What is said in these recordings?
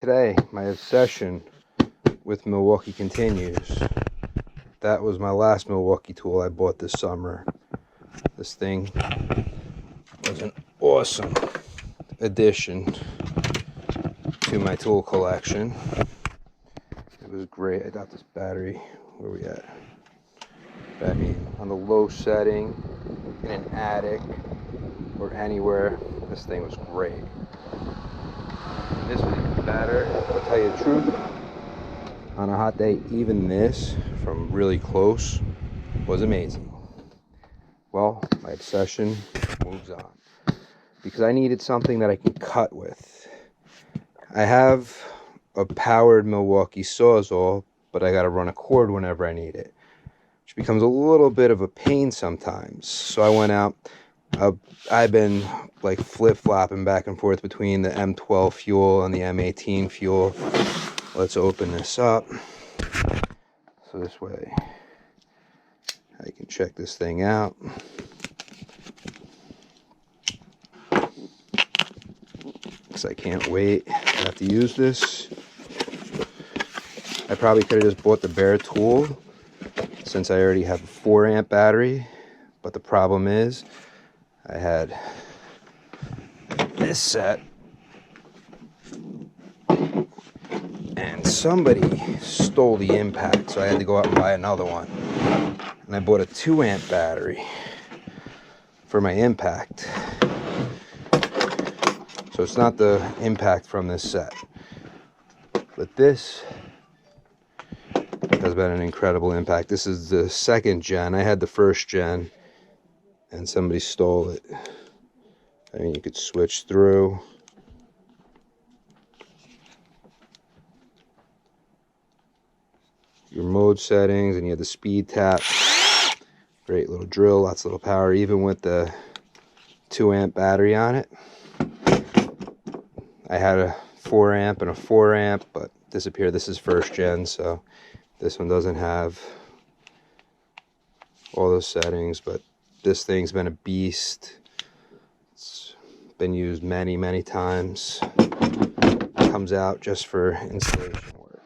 today, my obsession with Milwaukee continues. That was my last Milwaukee tool I bought this summer. This thing was an awesome addition to my tool collection. It was great. I got this battery, where we at? Battery on the low setting, in an attic, or anywhere. This thing was great. And this was even better, to tell you the truth. On a hot day, even this, from really close, was amazing. Well, my obsession moves on. Because I needed something that I can cut with. I have a powered Milwaukee Sawzall, but I gotta run a cord whenever I need it, which becomes a little bit of a pain sometimes. So I went out. I've been like flip-flopping back and forth between the M12 Fuel and the M18 Fuel. Let's open this up so this way I can check this thing out. Because I can't wait to have to use this. I probably could have just bought the bare tool since I already have a 4 amp battery, but the problem is I had this set and somebody stole the impact, so I had to go out and buy another one. And I bought a 2 amp battery for my impact. So it's not the impact from this set, but this has been an incredible impact. This is the 2nd gen. I had the 1st gen and somebody stole it. I mean, you could switch through. Your mode settings, and you have the speed tap. Great little drill, lots of little power, even with the 2 amp battery on it. I had a 4 amp and a 4 amp, but disappeared. This is 1st gen, so this one doesn't have all those settings, but this thing's been a beast. It's been used many times. It comes out just for installation work.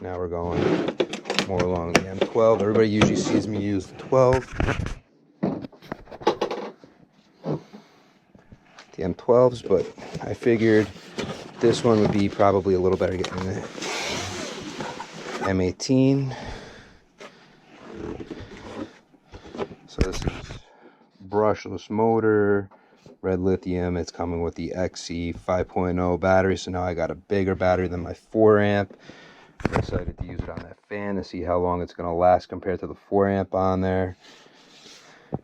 Now we're going more along the M12. Everybody usually sees me use the 12. The M12s, but I figured this one would be probably a little better getting the M18. So this is brushless motor, red lithium. It's coming with the XE 5.0 battery, so now I got a bigger battery than my 4 amp. I'm excited to use it on that fan to see how long it's going to last compared to the 4 amp on there.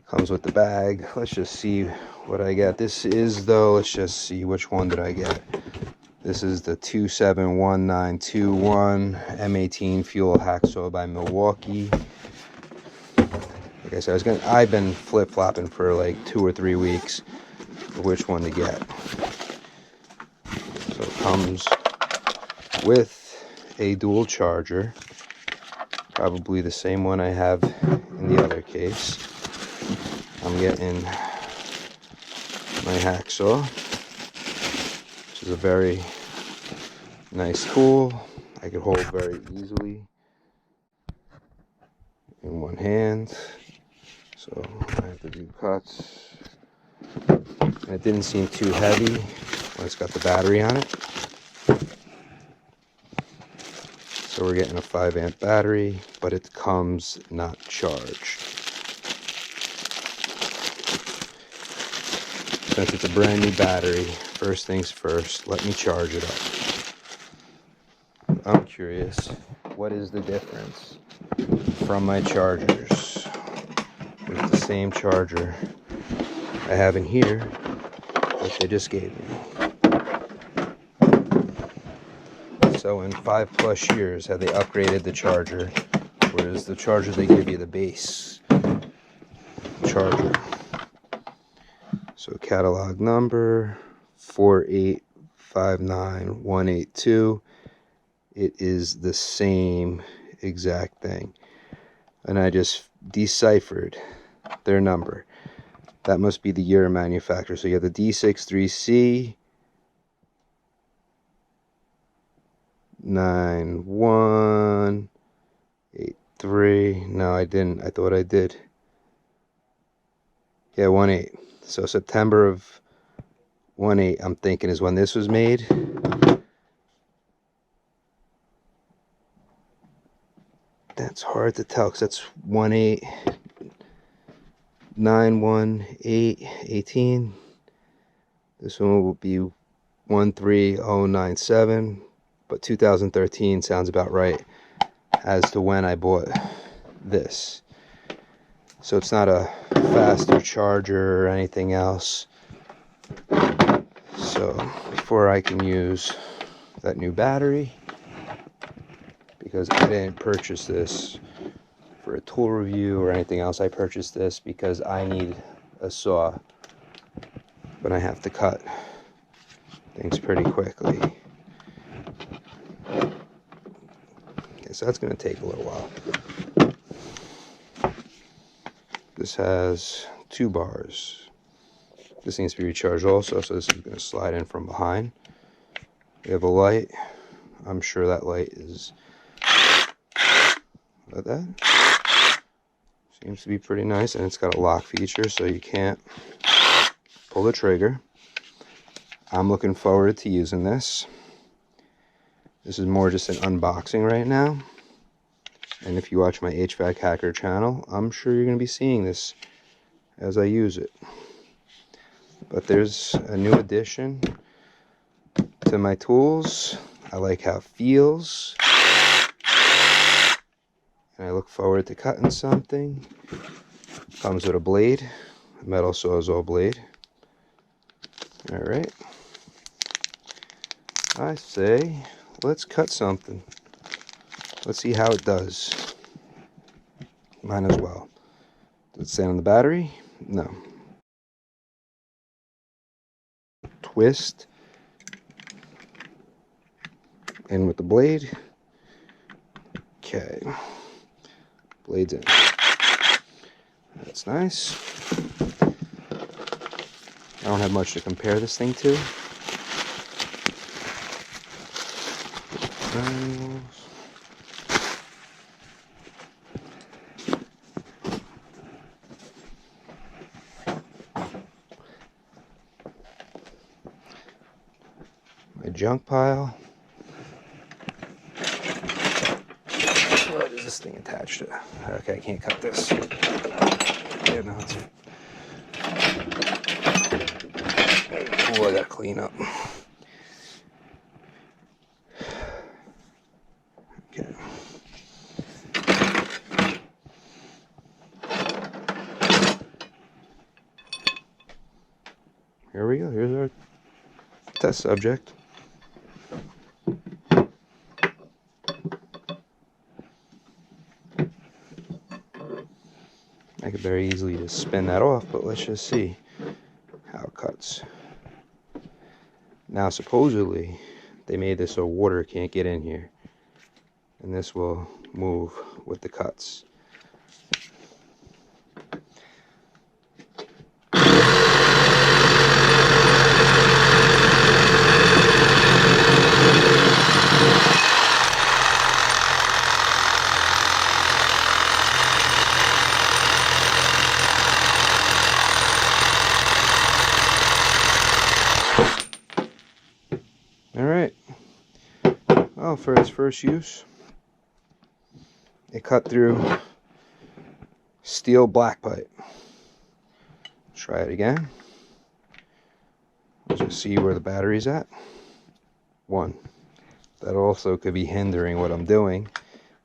Comes with the bag. Let's just see what I get. This is, though, let's just see which one did I get. This is the 271921 M18 Fuel Hacksaw by Milwaukee. Like I said, I've been flip-flopping for like 2 or 3 weeks for which one to get. So it comes with a dual charger, probably the same one I have in the other case. I'm getting my hacksaw, which is a very nice tool. I can hold very easily in one hand, so I have to do cuts. And it didn't seem too heavy when it's got the battery on it. So we're getting a 5 amp battery, but it comes not charged. Since it's a brand new battery, first things first, let me charge it up. I'm curious, what is the difference from my chargers with the same charger I have in here that they just gave me? So in 5+ years have they upgraded the charger, whereas the charger they give you the base charger. So catalog number 4859182. It is the same exact thing. And I just deciphered their number. That must be the year of manufacture. So you have the D63C 9183. No, I didn't. I thought I did. Yeah, 18. So September of 18, I'm thinking, is when this was made. That's hard to tell because that's 18, 91818. This one will be 13097, but 2013 sounds about right as to when I bought this. So it's not a faster charger or anything else. So before I can use that new battery, because I didn't purchase this for a tool review or anything else, I purchased this because I need a saw when I have to cut things pretty quickly. Okay, so that's going to take a little while. This has 2 bars. This needs to be recharged also, so this is going to slide in from behind. We have a light. I'm sure that light is like that. Seems to be pretty nice, and it's got a lock feature, so you can't pull the trigger. I'm looking forward to using this. This is more just an unboxing right now. And if you watch my HVAC Hacker channel, I'm sure you're going to be seeing this as I use it. But there's a new addition to my tools. I like how it feels. And I look forward to cutting something. Comes with a blade, a metal Sawzall blade. Alright. I say, let's cut something. Let's see how it does. Might as well. Does it stand on the battery? No. Twist. In with the blade. Okay. Blade's in. That's nice. I don't have much to compare this thing to. My junk pile. What is this thing attached to? Okay, I can't cut this. Yeah, no, it's... Oh, I gotta clean up. Okay. Here we go. Here's our test subject. I could very easily just spin that off, but let's just see how it cuts. Now, supposedly, they made this so water can't get in here, and this will move with the cuts. Alright, well, for its first use, it cut through steel black pipe. Try it again. Let's just see where the battery's at. 1. That also could be hindering what I'm doing,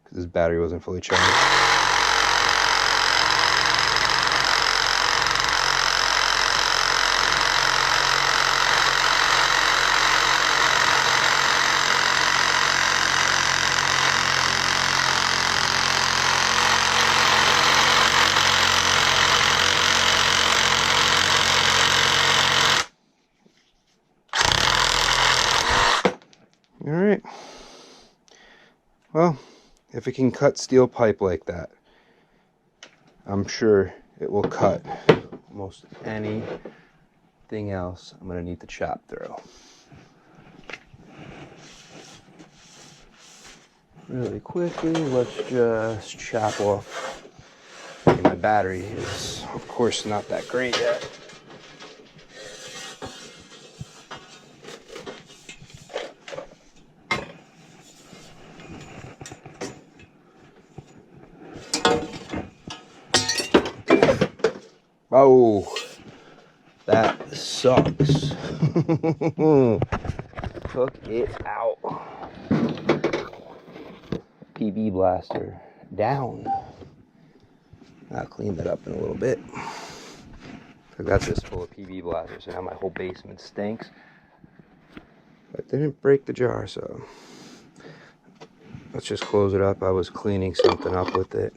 because this battery wasn't fully charged. Alright, well, if it can cut steel pipe like that, I'm sure it will cut almost anything else I'm going to need to chop through. really quickly, let's just chop off. My battery is, of course, not that great yet. Oh, that sucks. Took it out. PB blaster down. I'll clean that up in a little bit. I got this full of PB blasters, so now my whole basement stinks. But didn't break the jar, so let's just close it up. I was cleaning something up with it.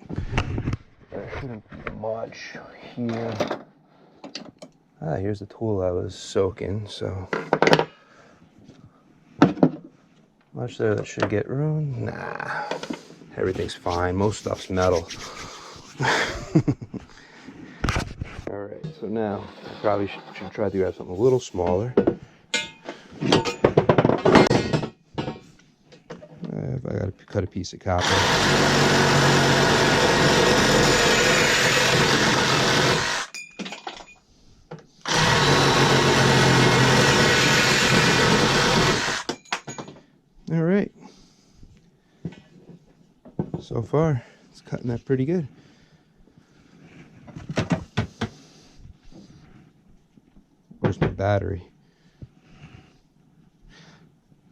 There shouldn't be much here. Here's the tool I was soaking, so much there that should get ruined? Nah, everything's fine. Most stuff's metal. Alright, so now I probably should try to grab something a little smaller. If I gotta cut a piece of copper. All right, so far it's cutting that pretty good. Where's my battery?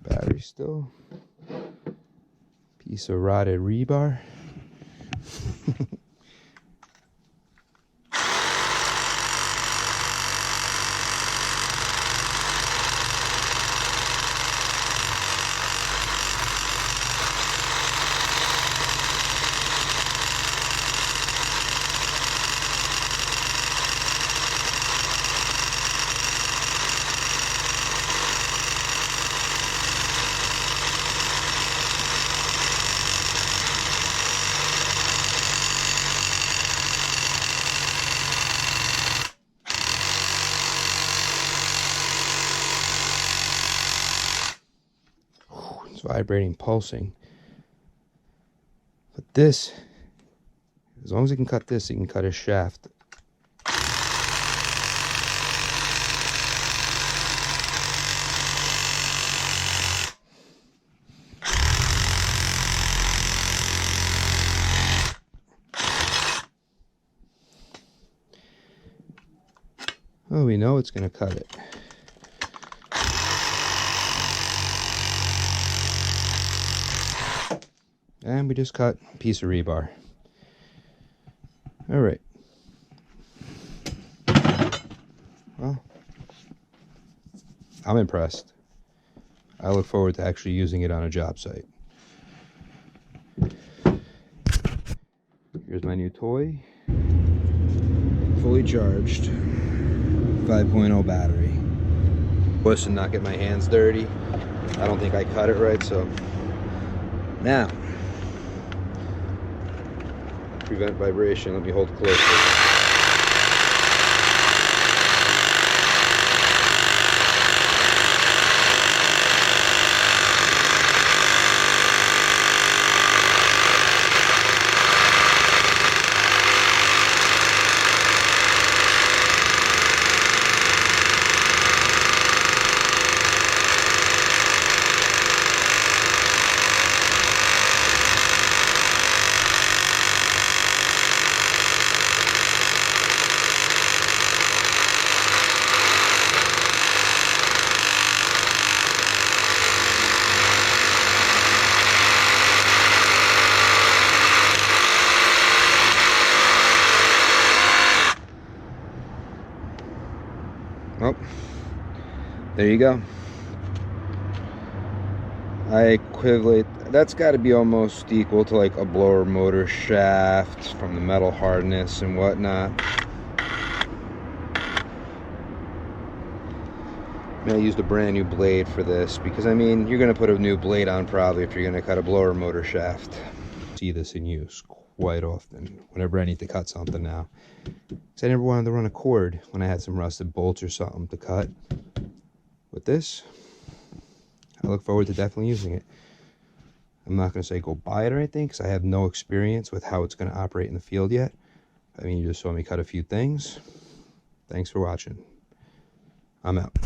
Battery still. Piece of rotted rebar. Vibrating, pulsing. But this, as long as you can cut this, you can cut a shaft. Oh, we know it's going to cut it. And we just cut a piece of rebar. All right. Well, I'm impressed. I look forward to actually using it on a job site. Here's my new toy. Fully charged. 5.0 battery. Listen, not get my hands dirty. I don't think I cut it right, so now prevent vibration. Let me hold close. Oh, there you go. I equate, that's got to be almost equal to like a blower motor shaft from the metal hardness and whatnot. I used a brand new blade for this because, I mean, you're going to put a new blade on probably if you're going to cut a blower motor shaft. See this in use quite often whenever I need to cut something now. Because I never wanted to run a cord when I had some rusted bolts or something to cut. With this, I look forward to definitely using it. I'm not going to say go buy it or anything because I have no experience with how it's going to operate in the field yet. I mean, you just saw me cut a few things. Thanks for watching. I'm out.